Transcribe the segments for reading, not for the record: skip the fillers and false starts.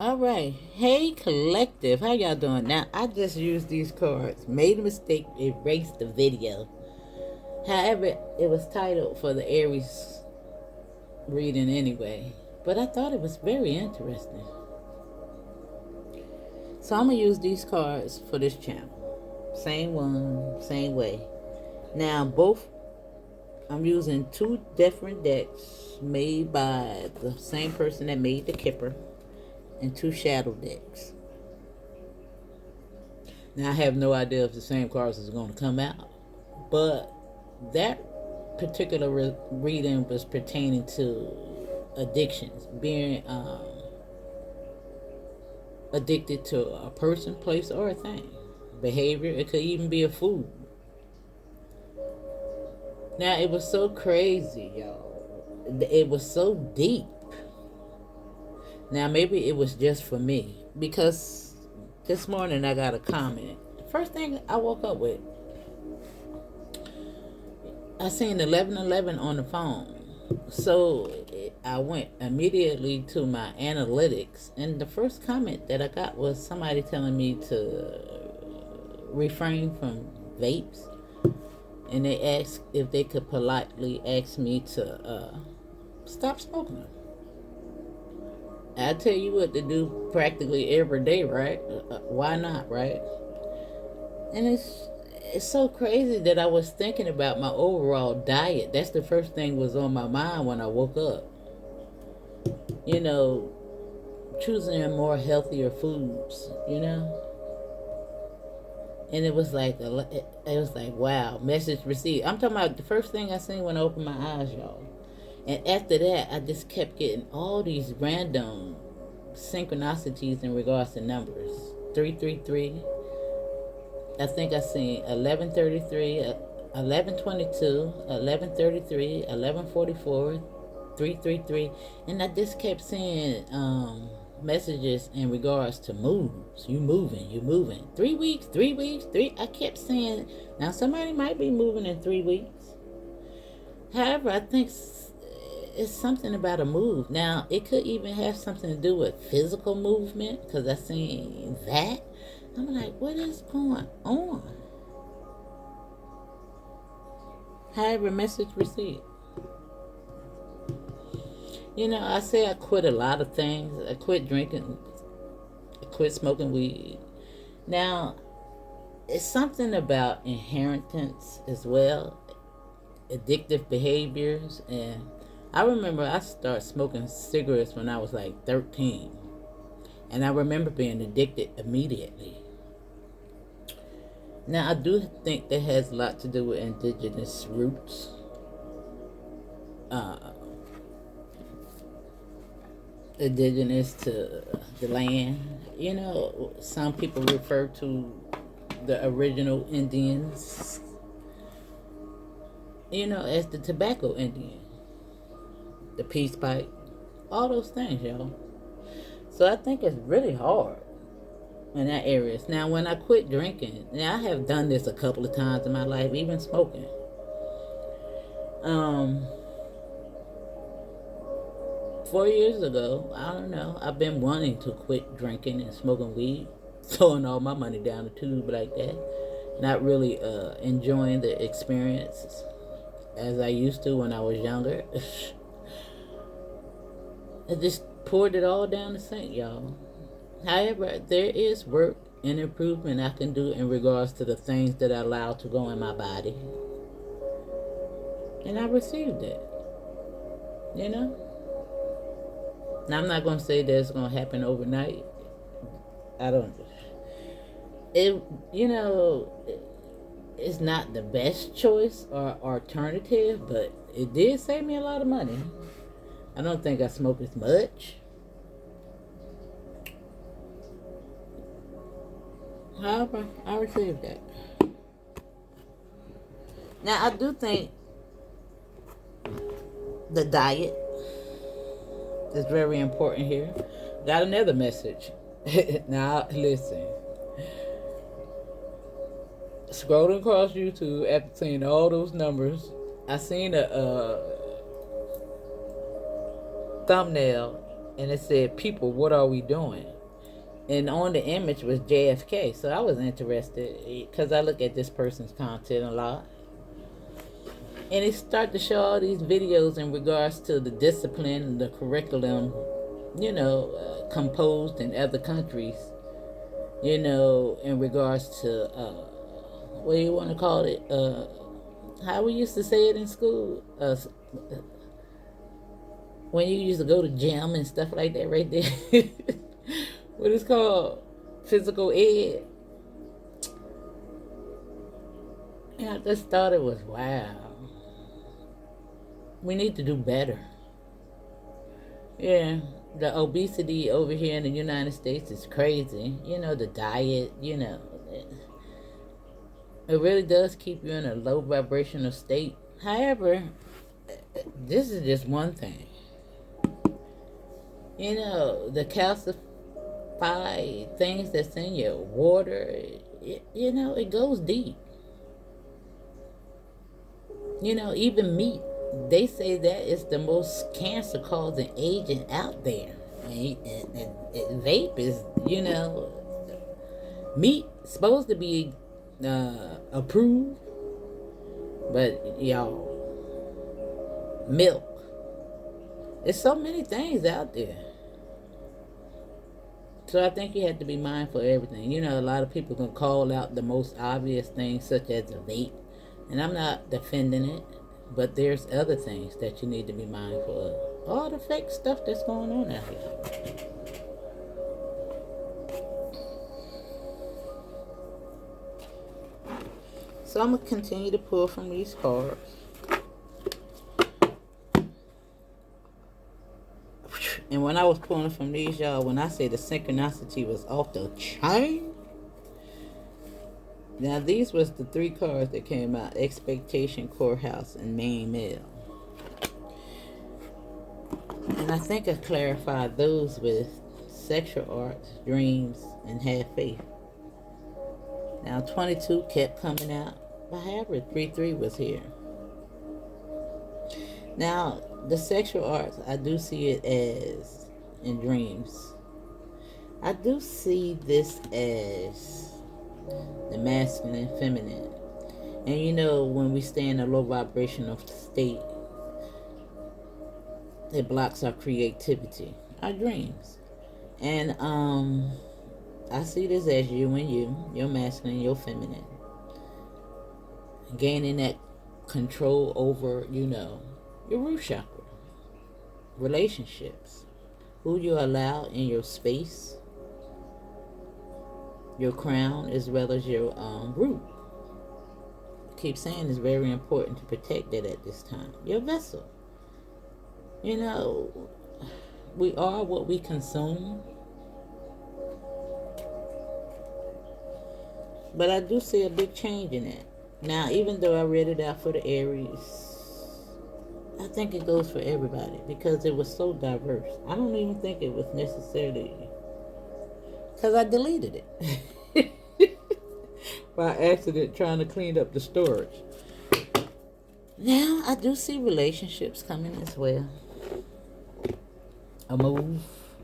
All right. Hey, collective. How y'all doing? Now, I just used these cards, made a mistake, erased the video. However, it was titled for the Aries reading anyway. But I thought it was very interesting. So I'm going to use these cards for this channel. Same one, same way. Now, I'm using two different decks made by the same person that made the Kipper and two shadow decks. Now I have no idea if the same cards is going to come out, but that particular reading was pertaining to addictions, being addicted to a person, place, or a thing. Behavior. It could even be a food. Now it was so crazy, y'all. It was so deep. Now maybe it was just for me because this morning I got a comment. The first thing I woke up with, I seen 1111 on the phone. So I went immediately to my analytics, and the first comment that I got was somebody telling me to refrain from vapes, and they asked if they could politely ask me to stop smoking them. I tell you what to do practically every day, right? Why not, right? And it's so crazy that I was thinking about my overall diet. That's the first thing was on my mind when I woke up. You know, choosing more healthier foods. And it was like wow, message received. I'm talking about the first thing I seen when I opened my eyes, y'all. And after that, I just kept getting all these random synchronicities in regards to numbers. 333. I think I seen 1133, 1122, 1133, 1144, 333, and I just kept seeing messages in regards to moves. You moving. 3 weeks, 3 weeks, three. I kept saying, now somebody might be moving in 3 weeks. However, I think it's something about a move. Now, it could even have something to do with physical movement because I seen that. I'm like, what is going on? However, message received. I say I quit a lot of things. I quit drinking. I quit smoking weed. Now, it's something about inheritance as well. Addictive behaviors. And I remember I started smoking cigarettes when I was like 13. And I remember being addicted immediately. Now, I do think that has a lot to do with indigenous roots. Indigenous to the land. Some people refer to the original Indians, as the tobacco Indian, the peace pipe, all those things, y'all. So I think it's really hard in that area. Now, when I quit drinking, now I have done this a couple of times in my life, even smoking. 4 years ago, I don't know, I've been wanting to quit drinking and smoking weed, throwing all my money down the tube like that, not really enjoying the experience as I used to when I was younger. I just poured it all down the sink, y'all. However, there is work and improvement I can do in regards to the things that I allow to go in my body. And I received it. Now, I'm not going to say that it's going to happen overnight. I don't. It's not the best choice or alternative, but it did save me a lot of money. I don't think I smoke as much. However, I received that. Now, I do think the diet is very important here. Got another message. Now, listen. Scrolling across YouTube after seeing all those numbers, I seen a thumbnail And it said, "People, what are we doing?" And on the image was JFK. So I was interested because I look at this person's content a lot. And it started to show all these videos in regards to the discipline and the curriculum, composed in other countries, in regards to, what do you want to call it? How we used to say it in school? When you used to go to gym and stuff like that right there. What is called? Physical ed. And I just thought it was, wow. We need to do better. Yeah, the obesity over here in the United States is crazy. The diet, it really does keep you in a low vibrational state. However, this is just one thing. The calcified things that's in your water, it goes deep. Even meat, they say that is the most cancer causing agent out there. And vape is, meat supposed to be approved, but y'all, milk. There's so many things out there. So I think you have to be mindful of everything. A lot of people can call out the most obvious things, such as a vape. And I'm not defending it, but there's other things that you need to be mindful of. All the fake stuff that's going on out here. So I'm going to continue to pull from these cards. And when I was pulling from these, y'all, when I say the synchronicity was off the chain. Now, these was the 3 cards that came out. Expectation, Courthouse, and Main Mail. And I think I clarified those with sexual arts, dreams, and have faith. Now, 22 kept coming out. But however, 3-3 was here. Now, the sexual arts, I do see it as in dreams. I do see this as the masculine and feminine. And when we stay in a low vibrational state, it blocks our creativity, our dreams. And I see this as you and your masculine, your feminine. Gaining that control over, your root chakra. Relationships. Who you allow in your space. Your crown as well as your root. I keep saying it's very important to protect that at this time. Your vessel. We are what we consume. But I do see a big change in that. Now, even though I read it out for the Aries, I think it goes for everybody because it was so diverse. I don't even think it was necessarily because I deleted it by accident trying to clean up the storage. Now, I do see relationships coming as well. A move.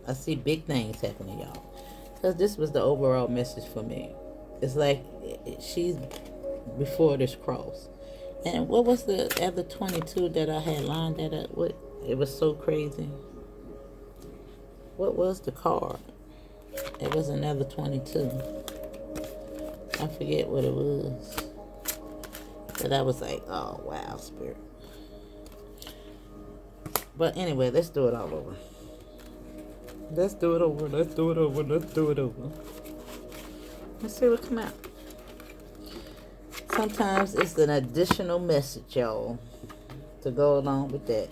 I see big things happening, y'all. Because this was the overall message for me. It's like she's before this cross. And what was the other 22 that I had lined that up with? It was so crazy. What was the card? It was another 22. I forget what it was. But I was like, oh, wow, Spirit. But anyway, let's do it all over. Let's do it over. Let's do it over. Let's do it over. Let's see what come out. Sometimes it's an additional message, y'all, to go along with that.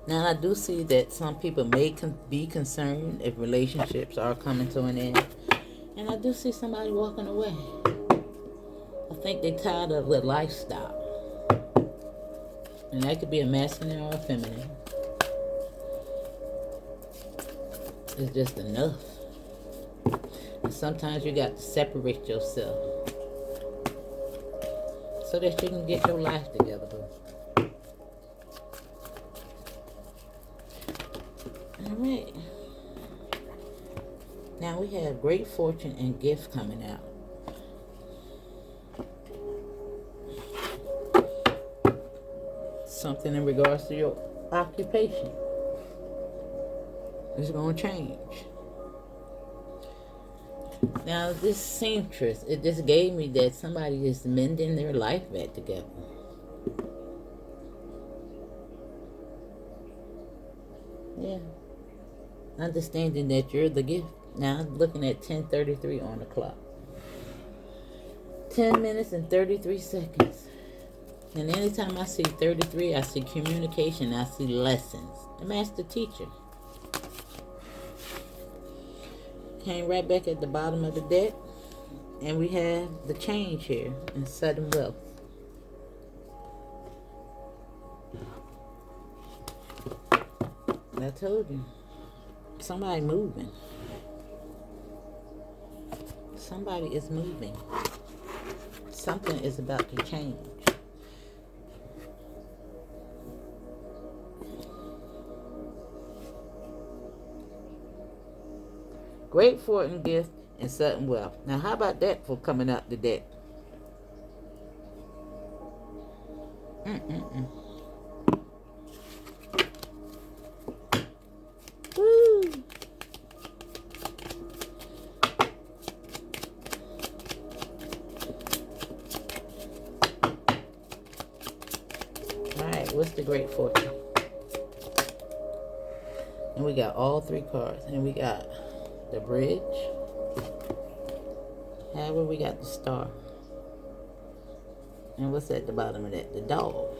Now, I do see that some people may be concerned if relationships are coming to an end. And I do see somebody walking away. I think they're tired of the lifestyle. And that could be a masculine or a feminine. It's just enough. And sometimes you got to separate yourself so that you can get your life together, boo. All right. Now we have great fortune and gift coming out. Something in regards to your occupation. It's going to change. Now this seamstress, it just gave me that somebody is mending their life back together. Yeah. Understanding that you're the gift. Now I'm looking at 10:33 on the clock. 10 minutes and 33 seconds. And anytime I see 33, I see communication, I see lessons. The master teacher. Came right back at the bottom of the deck. And we have the change here in sudden wealth. I told you. Somebody moving. Somebody is moving. Something is about to change. Great fortune, gift, and sudden wealth. Now, how about that for coming out the deck? Woo! Alright, what's the great fortune? And we got all three cards. And we got the bridge. However, we got the star. And what's at the bottom of that? The dog.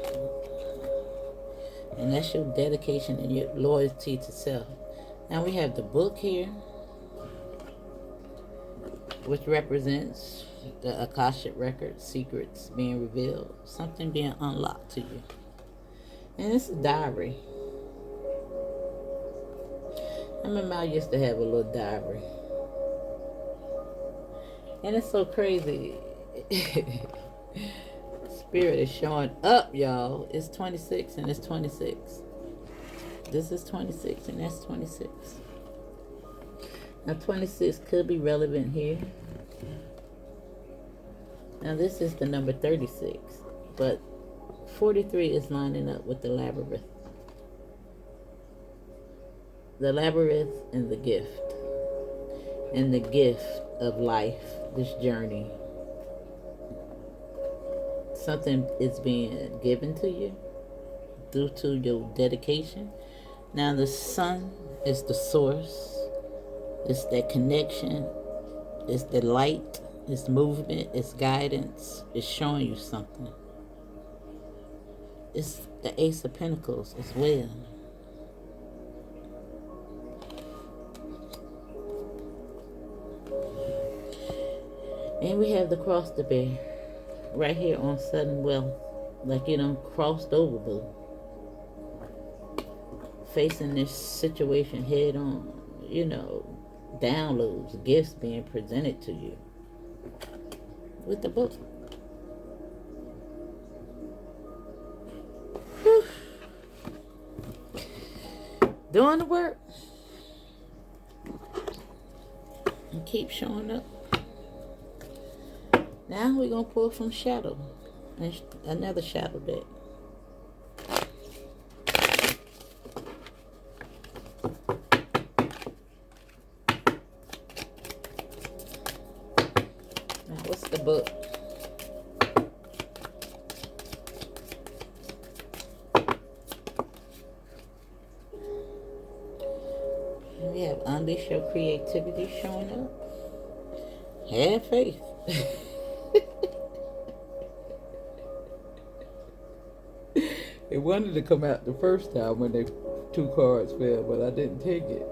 And that's your dedication and your loyalty to self. Now we have the book here, which represents the Akashic record, secrets being revealed, something being unlocked to you. And it's a diary. I remember I used to have a little diary. And it's so crazy. Spirit is showing up, y'all. It's 26 and it's 26. This is 26 and that's 26. Now 26 could be relevant here. Now this is the number 36. But 43 is lining up with the labyrinth. The labyrinth and the gift. And the gift of life, this journey. Something is being given to you due to your dedication. Now the sun is the source. It's that connection. It's the light. It's movement. It's guidance. It's showing you something. It's the Ace of Pentacles as well. And we have the cross to bear right here on sudden wealth. Like you done crossed over, boo. Facing this situation head on. You know, downloads, gifts being presented to you. With the book. Whew. Doing the work. And keep showing up. Now we're going to pull from shadow. And another shadow deck. Now what's the book? We have unleash your creativity showing up. Have faith. It wanted to come out the first time when the two cards fell, but I didn't take it.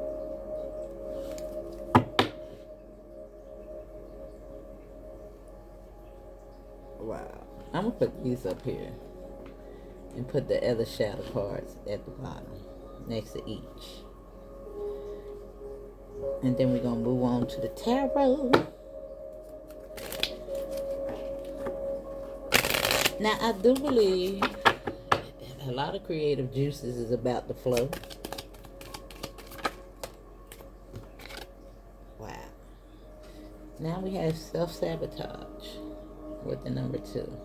Wow. I'm going to put these up here and put the other shadow cards at the bottom next to each. And then we're going to move on to the tarot. Now, I do believe a lot of creative juices is about to flow. Now we have self-sabotage with the number 2.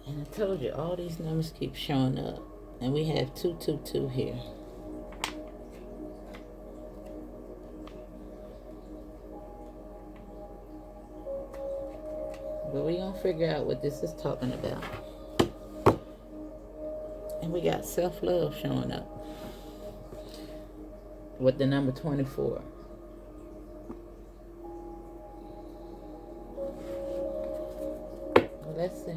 And I told you, all these numbers keep showing up. And we have 222 here. But we're going to figure out what this is talking about. And we got self-love showing up with the number 24. Well, let's see.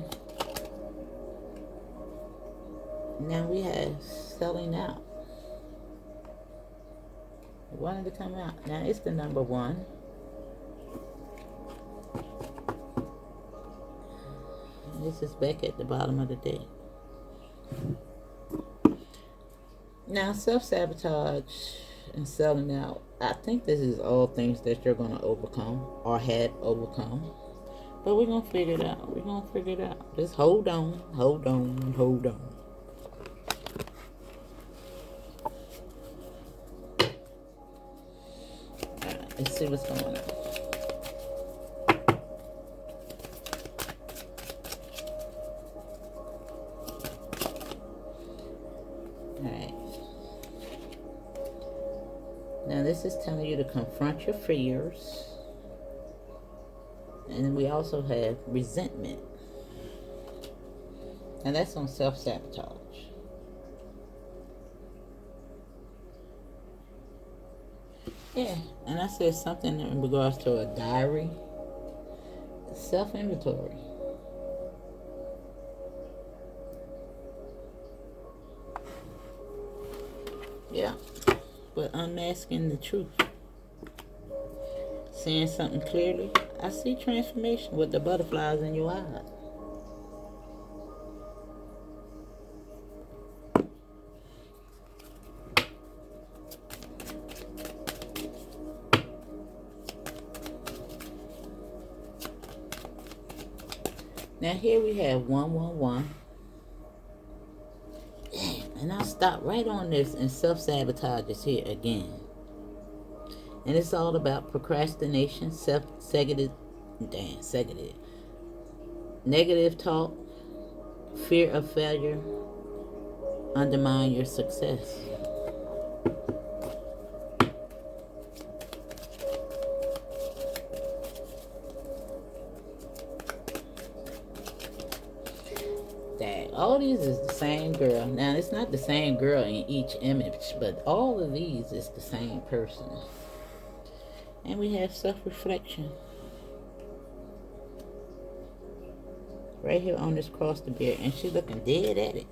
Now we have selling out. We wanted to come out. Now it's the number 1. And this is back at the bottom of the deck. Now, self-sabotage and selling out, I think this is all things that you're going to overcome or had overcome. But we're going to figure it out. We're going to figure it out. Just hold on, hold on, hold on. All right, let's see what's going on. Now this is telling you to confront your fears. And we also have resentment. And that's on self-sabotage. Yeah, and I said something in regards to a diary. Self-inventory. Yeah. But unmasking the truth. Seeing something clearly. I see transformation with the butterflies in your eyes. Now here we have 111. And I'll stop right on this, and self-sabotage is here again. And it's all about procrastination, negative talk, fear of failure, undermine your success. All these is the same girl. Now, it's not the same girl in each image, but all of these is the same person. And we have self-reflection. Right here on this cross the bear. And she's looking dead at it.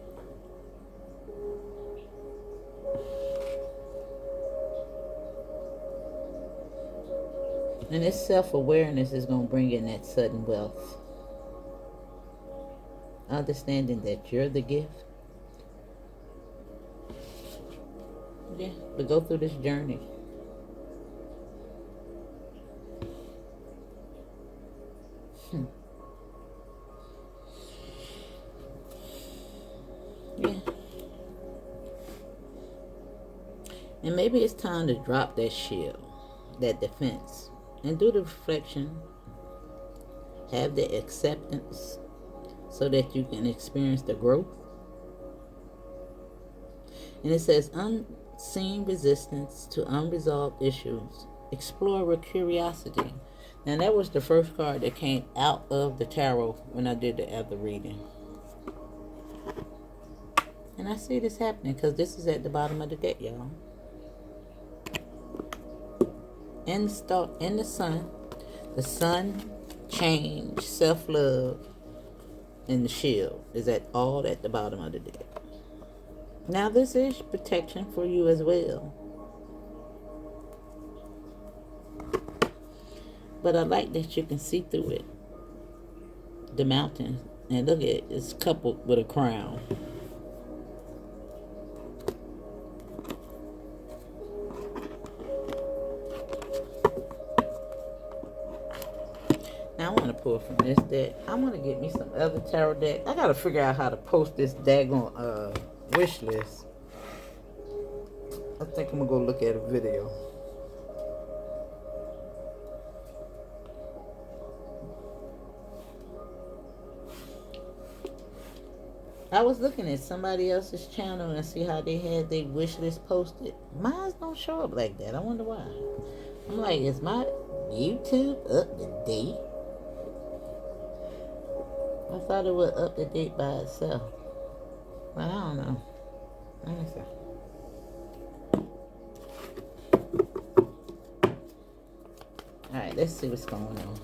And this self-awareness is going to bring in that sudden wealth. Understanding that you're the gift. Yeah, to go through this journey. Yeah. And maybe it's time to drop that shield, that defense, and do the reflection. Have the acceptance, so that you can experience the growth. And it says unseen resistance to unresolved issues. Explore with curiosity. Now that was the first card that came out of the tarot when I did the other reading. And I see this happening because this is at the bottom of the deck, y'all. In the sun, change, self-love, and the shield is all at the bottom of the deck. Now this is protection for you as well. But I like that you can see through it. The mountain. And look at it. It's coupled with a crown. Now I want to pull from this deck. I want to get me some other tarot deck. I got to figure out how to post this daggone wish list. I think I'm gonna go look at a video. I was looking at somebody else's channel and see how they had their wish list posted. Mine don't show up like that. I wonder why. I'm like, is my YouTube up to date? I thought it was up to date by itself. But I don't know. Let me see. Alright, let's see what's going on.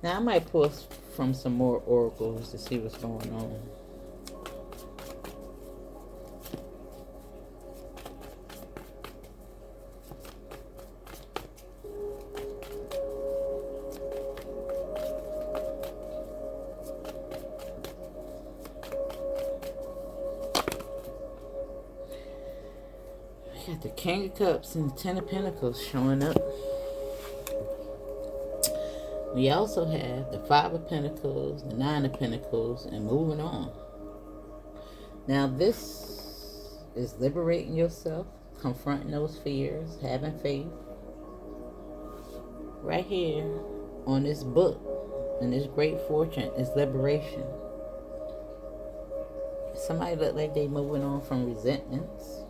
Now I might pull from some more oracles to see what's going on. We got the King of Cups and the Ten of Pentacles showing up. We also have the Five of Pentacles, the Nine of Pentacles, and moving on. Now this is liberating yourself, confronting those fears, having faith. Right here on this book, and this great fortune is liberation. Somebody look like they moving on from resentments,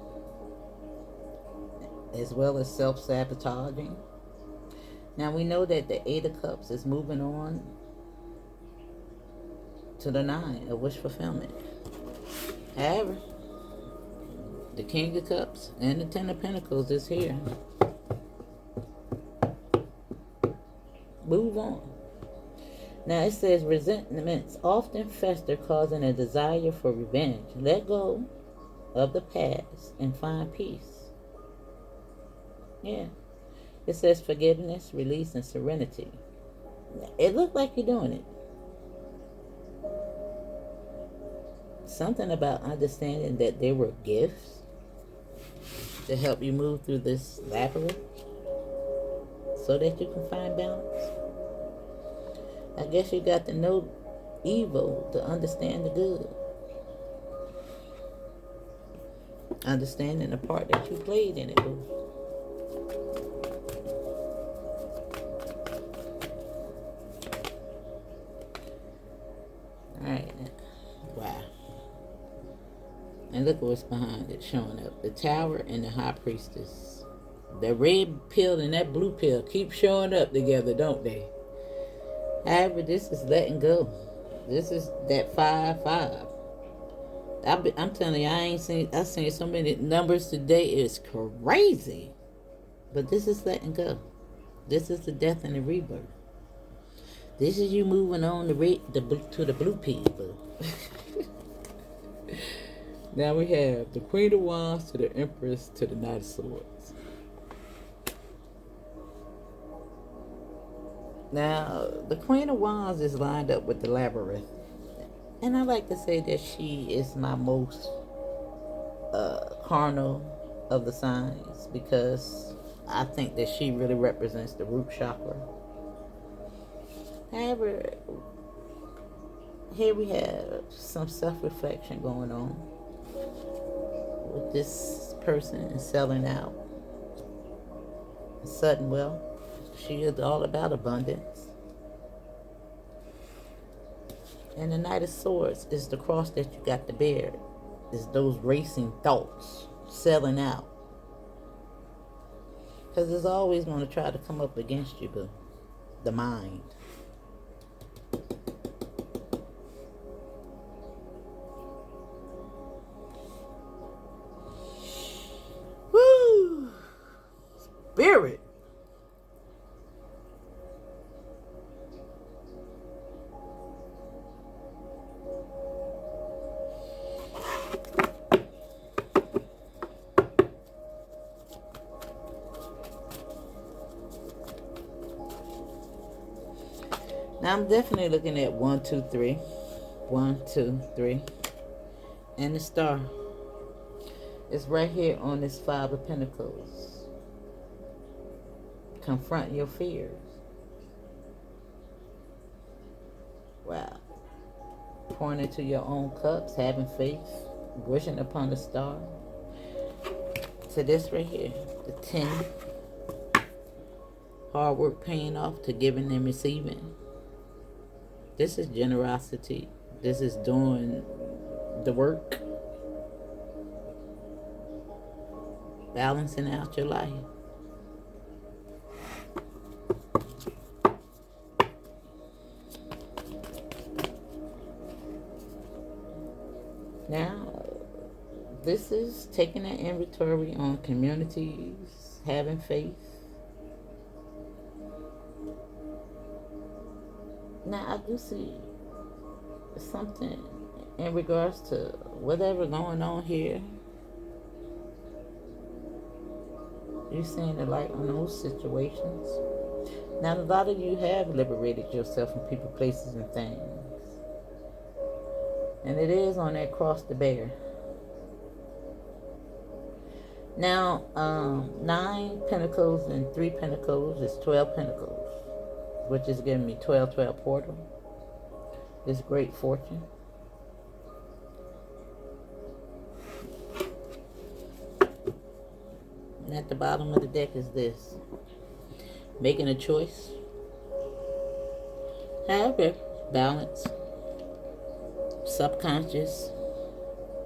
as well as self-sabotaging. Now we know that the Eight of Cups is moving on to the Nine of wish fulfillment. However, the King of Cups and the Ten of Pentacles is here. Move on. Now it says resentments often fester, causing a desire for revenge. Let go of the past and find peace. Yeah. It says forgiveness, release, and serenity. It looked like you're doing it. Something about understanding that there were gifts to help you move through this labyrinth so that you can find balance. I guess you got to know evil to understand the good. Understanding the part that you played in it, boo. Alright, wow. And look what's behind it showing up. The Tower and the High Priestess. The red pill and that blue pill keep showing up together, don't they? However, this is letting go. This is that 5-5. I'm telling you, I've seen so many numbers today. It's crazy. But this is letting go. This is the death and the rebirth. This is you moving on to the blue pill. Now we have the Queen of Wands to the Empress to the Knight of Swords. Now, the Queen of Wands is lined up with the Labyrinth. And I like to say that she is my most carnal of the signs, because I think that she really represents the root chakra. However, here we have some self-reflection going on with this person selling out. Sudden wealth. She is all about abundance. And the Knight of Swords is the cross that you got to bear. Is those racing thoughts, selling out. Because it's always going to try to come up against you, boo. The mind. Woo! Spirit. Now I'm definitely looking at 1, 2, 3. 1, 2, 3. And the star. It's right here on this Five of Pentacles. Confront your fears. Wow. Pouring into your own cups, having faith. wishing upon a star, to this right here, the 10, hard work paying off, to giving and receiving. This is generosity. This is doing the work, balancing out your life. Now, this is taking an inventory on communities, having faith. Now, I do see something in regards to whatever going on here. You're seeing the light on those situations. Now, a lot of you have liberated yourself from people, places, and things. And it is on that cross to bear. Now, 9 pentacles and 3 pentacles is 12 pentacles, which is giving me 12-12 portal. This great fortune. And at the bottom of the deck is this. Making a choice. However, balance. Subconscious.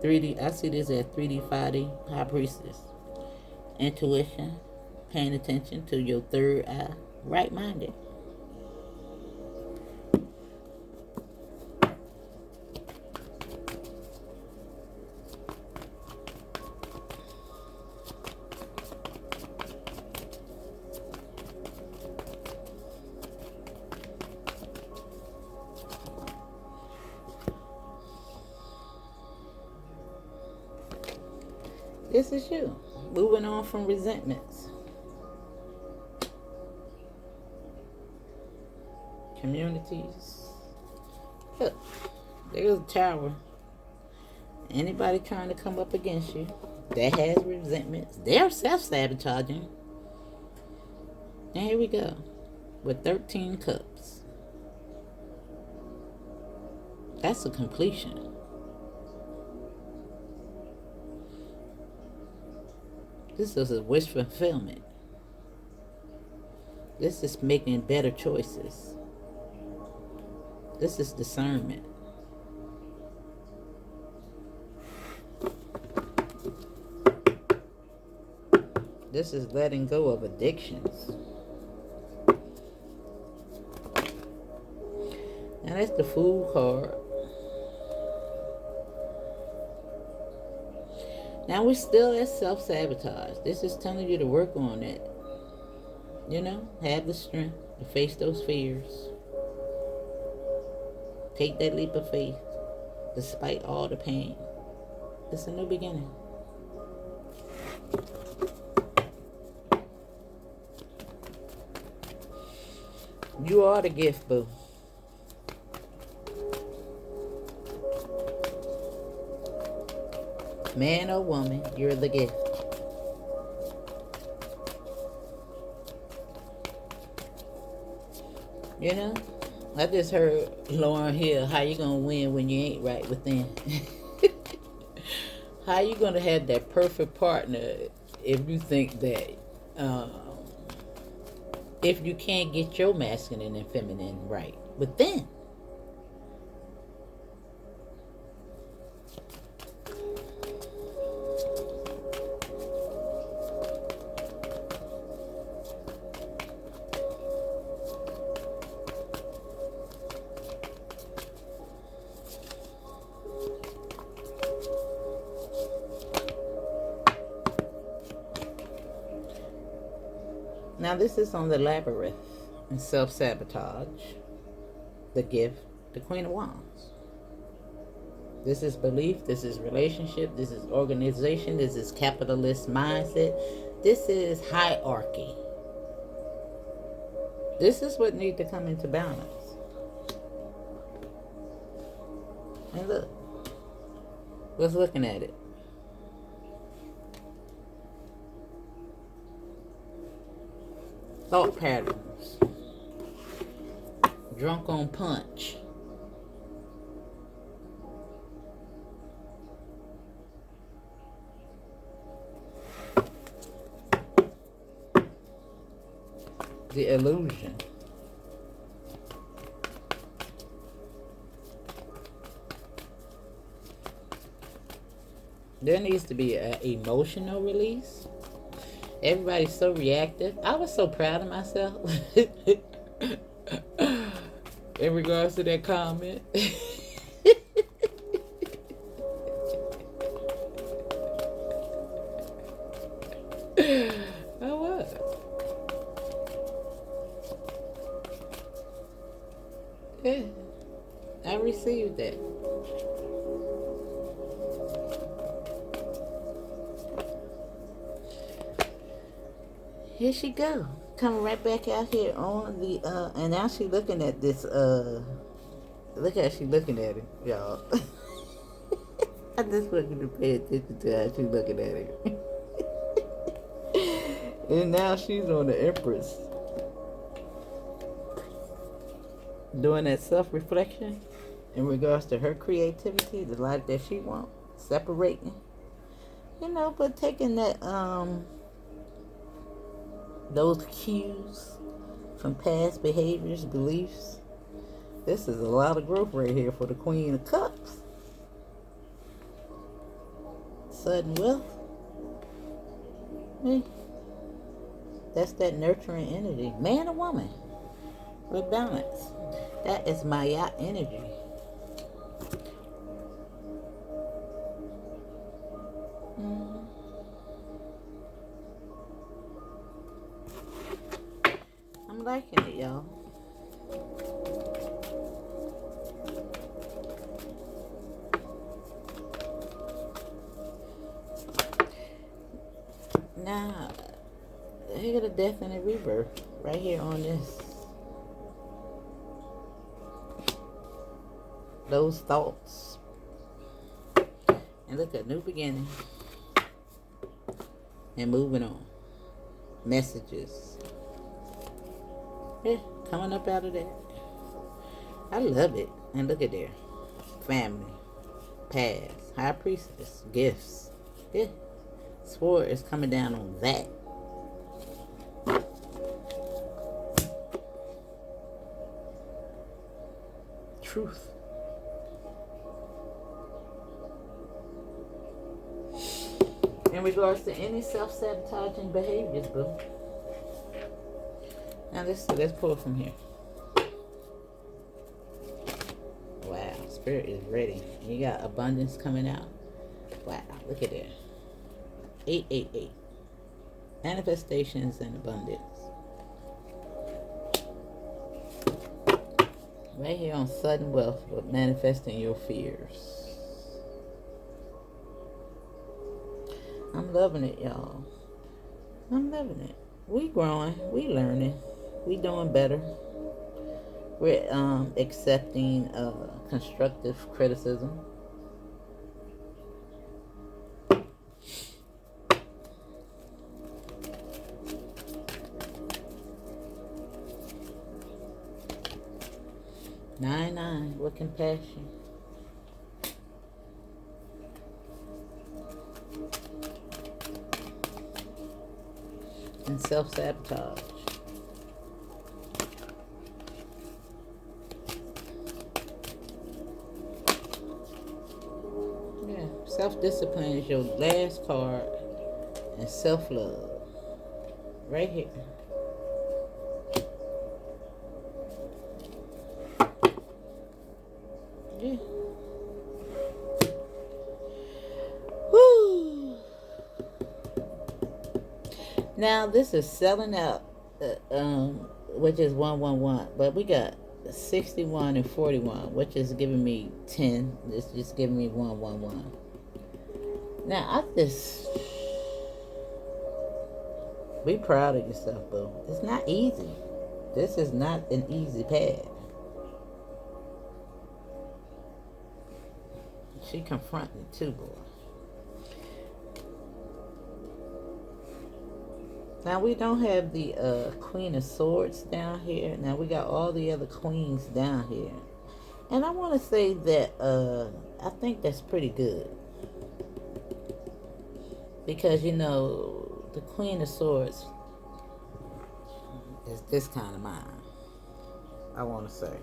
3D. I see this as 3D, 5D. High Priestess. Intuition. Paying attention to your third eye. Right-minded. This is you. Moving on from resentments. Communities. Look, there's a tower. Anybody trying to come up against you that has resentments, they're self-sabotaging. And here we go. With 13 cups. That's a completion. This is a wish fulfillment. This is making better choices. This is discernment. This is letting go of addictions. Now that's the Fool card. Now we're still at self-sabotage. This is telling you to work on it. You know, have the strength to face those fears. Take that leap of faith despite all the pain. It's a new beginning. You are the gift, boo. Man or woman, you're the gift. You know, I just heard Lauren Hill, how you gonna win when you ain't right within? How you gonna have that perfect partner if you think that, if you can't get your masculine and feminine right within? Now this is on the labyrinth and self-sabotage, the gift, the Queen of Wands. This is belief, this is relationship, this is organization, this is capitalist mindset, this is hierarchy. This is what needs to come into balance. And look, let's looking at it. Thought patterns. Drunk on punch. The illusion. There needs to be an emotional release. Everybody's so reactive. I was so proud of myself in regards to that comment. Oh, what? Yeah, I received that. Here she go. Coming right back out here on the and now she looking at this look how she looking at it, y'all. I just want you to pay attention to how she looking at it. And now she's on the Empress. Doing that self-reflection in regards to her creativity, the life that she wants, separating. You know, but taking that those cues from past behaviors, beliefs. This is a lot of growth right here for the Queen of Cups. Sudden wealth. Hey, that's that nurturing energy. Man or woman. With balance. That is Maya energy. Mm. I'm liking it, y'all. Now, here got a death and a rebirth right here on this. Those thoughts. And look at new beginning. And moving on. Messages. Yeah, coming up out of that. I love it. And look at there. Family. Past. High priestess. Gifts. Yeah. Sword is coming down on that. Truth. In regards to any self-sabotaging behaviors, boo. Now let's pull from here. Wow, spirit is ready. You got abundance coming out. Wow, look at that. 888. Manifestations and abundance. Right here on sudden wealth, but manifesting your fears. I'm loving it, y'all. I'm loving it. We growing. We learning. We doing better. We're accepting constructive criticism. Nine with compassion. And self-sabotage. Yeah, self-discipline is your last card. And self-love. Right here. Yeah. Woo. Now this is selling out, which is 111, but we got 61 and 41, which is giving me 10. It's just giving me 111. Now I just be proud of yourself, boo. It's not easy. This is not an easy path. She confronting too, boy. Now we don't have the Queen of Swords down here. Now we got all the other queens down here. And I want to say that I think that's pretty good. Because, you know, the Queen of Swords is this kind of mind, I want to say.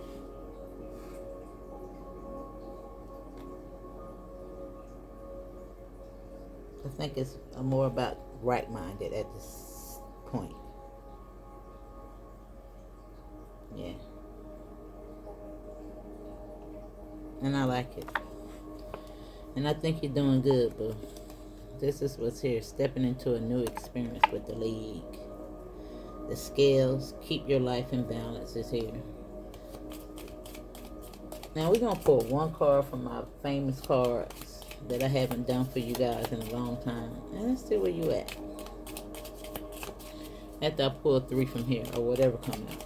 I think it's more about right-minded at this point. Yeah. And I like it. And I think you're doing good, boo. This is what's here. Stepping into a new experience with the league. The scales, keep your life in balance is here. Now we're going to pull one card from my famous cards that I haven't done for you guys in a long time. And let's see where you at. After I pull 3 from here, or whatever comes out.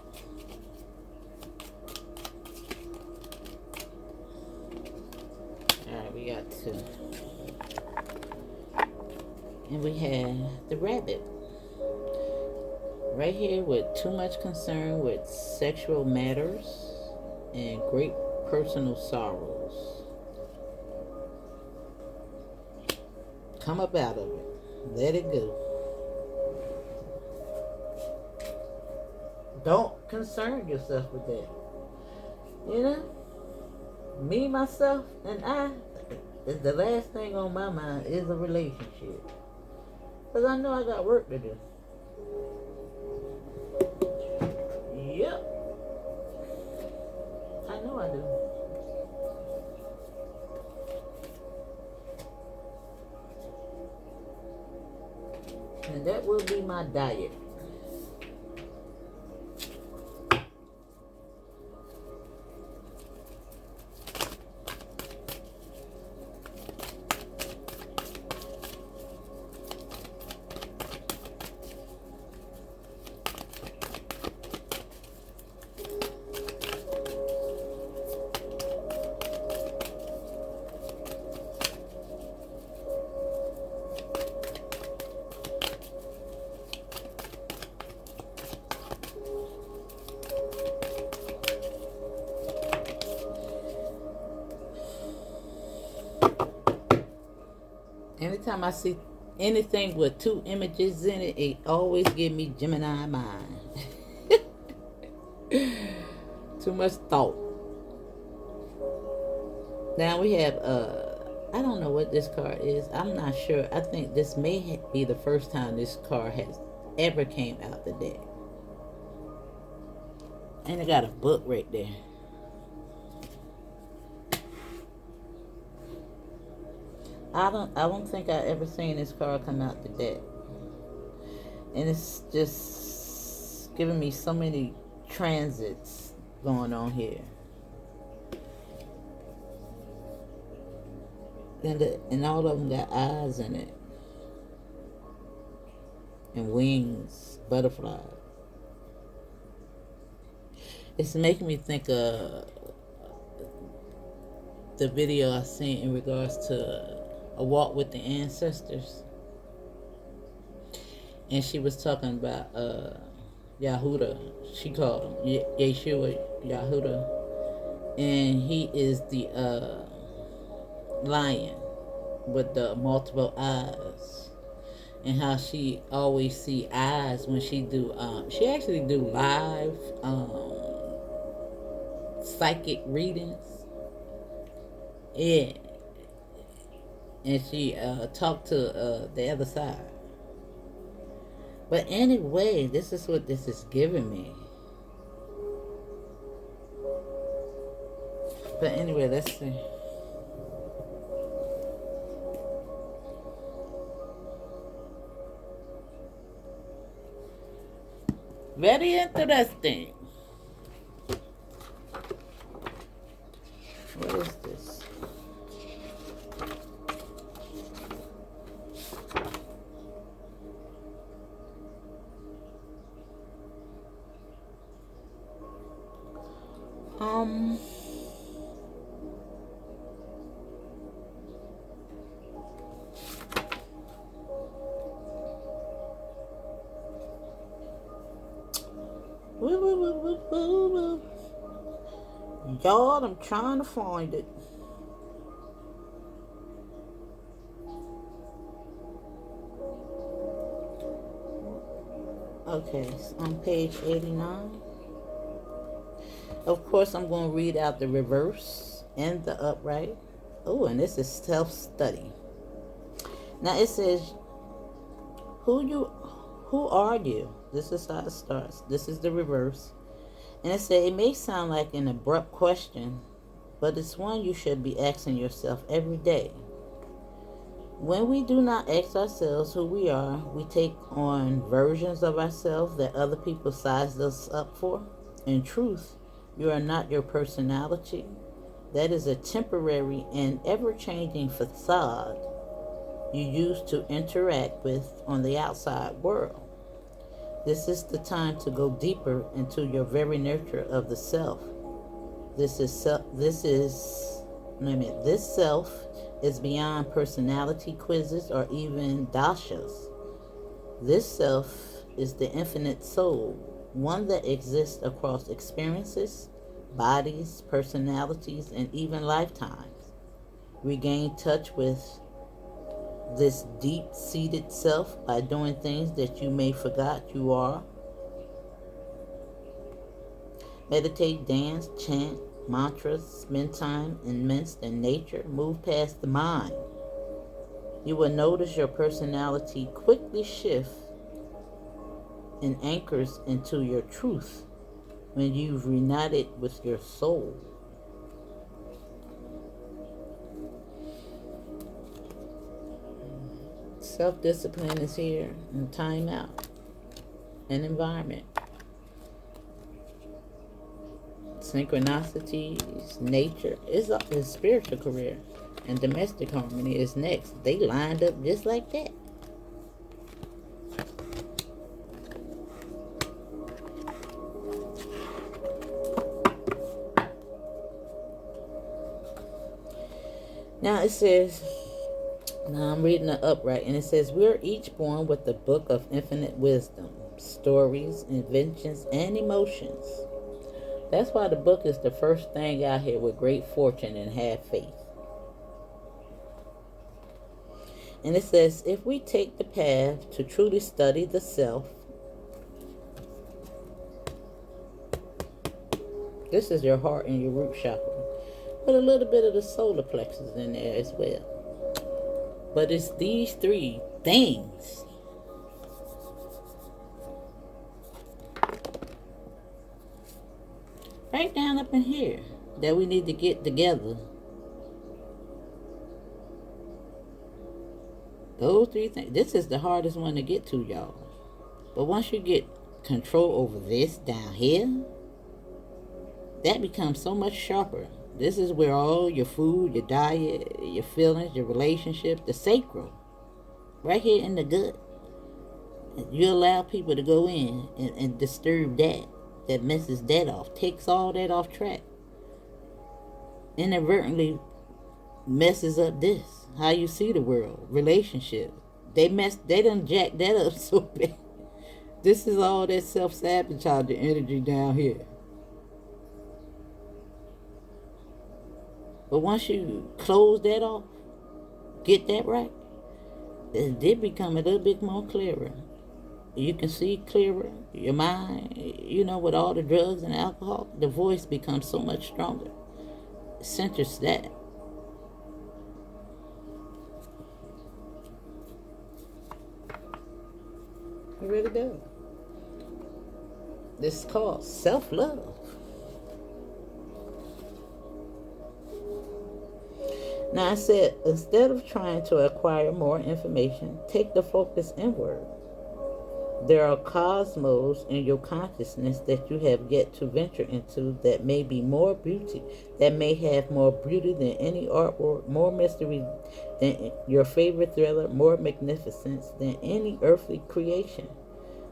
Alright, we got 2. And we have the rabbit. Right here with too much concern with sexual matters and great personal sorrows. Come up out of it. Let it go. Don't concern yourself with that. You know? Me, myself, and I, the last thing on my mind is a relationship. Because I know I got work to do. Yep. I know I do. And that will be my diet. Anytime I see anything with 2 images in it, it always gives me Gemini mind. Too much thought. Now we have, I don't know what this card is. I'm not sure. I think this may be the first time this card has ever came out the deck. And it got a book right there. I don't think I ever seen this card come out the deck. And it's just giving me so many transits going on here. And all of them got eyes in it. And wings, butterflies. It's making me think of the video I seen in regards to a walk with the ancestors, and she was talking about Yahuda. She called him Yeshua Yahuda, and he is the lion with the multiple eyes, and how she always see eyes when she do. She actually do live psychic readings. Yeah. And she talked to the other side. But anyway, this is what this is giving me. But anyway, let's see. Very interesting. What is this? Y'all, I'm trying to find it. Okay, so on page 89. Of course, I'm going to read out the reverse and the upright. Oh, and this is self-study. Now it says, who you, who are you? This is how it starts. This is the reverse. And it says, it may sound like an abrupt question, but it's one you should be asking yourself every day. When we do not ask ourselves who we are, we take on versions of ourselves that other people size us up for. In truth, you are not your personality. That is a temporary and ever-changing facade you use to interact with on the outside world. This is the time to go deeper into your very nurture of the self. This self is beyond personality quizzes or even dashas. This self is the infinite soul, one that exists across experiences, bodies, personalities, and even lifetimes. Regain touch with this deep-seated self by doing things that you may forgot you are. Meditate, dance, chant, mantras, spend time immersed in nature, move past the mind. You will notice your personality quickly shift and anchors into your truth when you've reunited with your soul. Self-discipline is here, and time out, and environment. Synchronicities, nature is a spiritual career, and domestic harmony is next. They lined up just like that. Now it says, now I'm reading the upright, and it says, we're each born with the book of infinite wisdom, stories, inventions, and emotions. That's why the book is the first thing out here with great fortune and have faith. And it says, if we take the path to truly study the self, this is your heart and your root chakra. Put a little bit of the solar plexus in there as well. But it's these three things. Right down up in here that we need to get together. Those three things. This is the hardest one to get to, y'all. But once you get control over this down here, that becomes so much sharper. This is where all your food, your diet, your feelings, your relationships, the sacral, right here in the gut. You allow people to go in and disturb that. That messes that off. Takes all that off track. Inadvertently messes up this. How you see the world. Relationship. They done jacked that up so bad. This is all that self-sabotage energy down here. But once you close that off, get that right, it did become a little bit more clearer. You can see clearer. Your mind, with all the drugs and alcohol, the voice becomes so much stronger. It centers that. It really does. This is called self-love. Now I said, instead of trying to acquire more information, take the focus inward. There are cosmos in your consciousness that you have yet to venture into that may be more beauty, that may have more beauty than any artwork, more mystery than your favorite thriller, more magnificence than any earthly creation.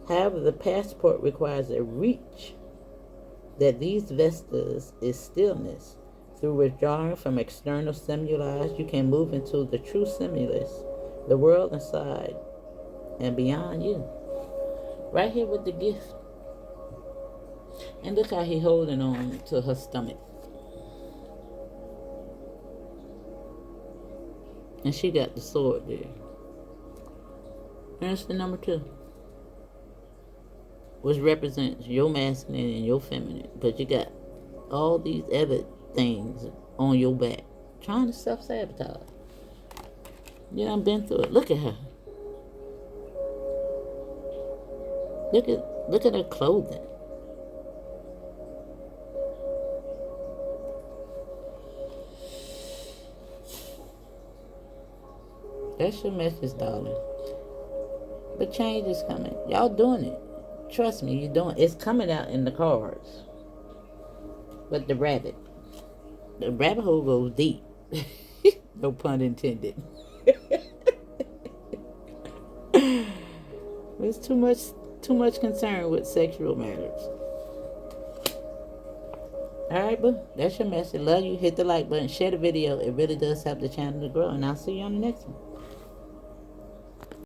However, the passport requires a reach that these vistas is stillness. Through withdrawing from external stimuli, you can move into the true stimulus, the world inside and beyond you. Right here with the gift. And look how he holding on to her stomach. And she got the sword there. And it's the number 2. which represents your masculine and your feminine, but you got all these other things on your back trying to self-sabotage. You done been through it. Look at her. Look at her clothing. That's your message, darling. But change is coming. Y'all doing it. Trust me, you're doing it. It's coming out in the cards. But the rabbit hole goes deep. No pun intended. There's too much concern with sexual matters. Alright, but that's your message. Love you. Hit the like button. Share the video. It really does help the channel to grow. And I'll see you on the next one.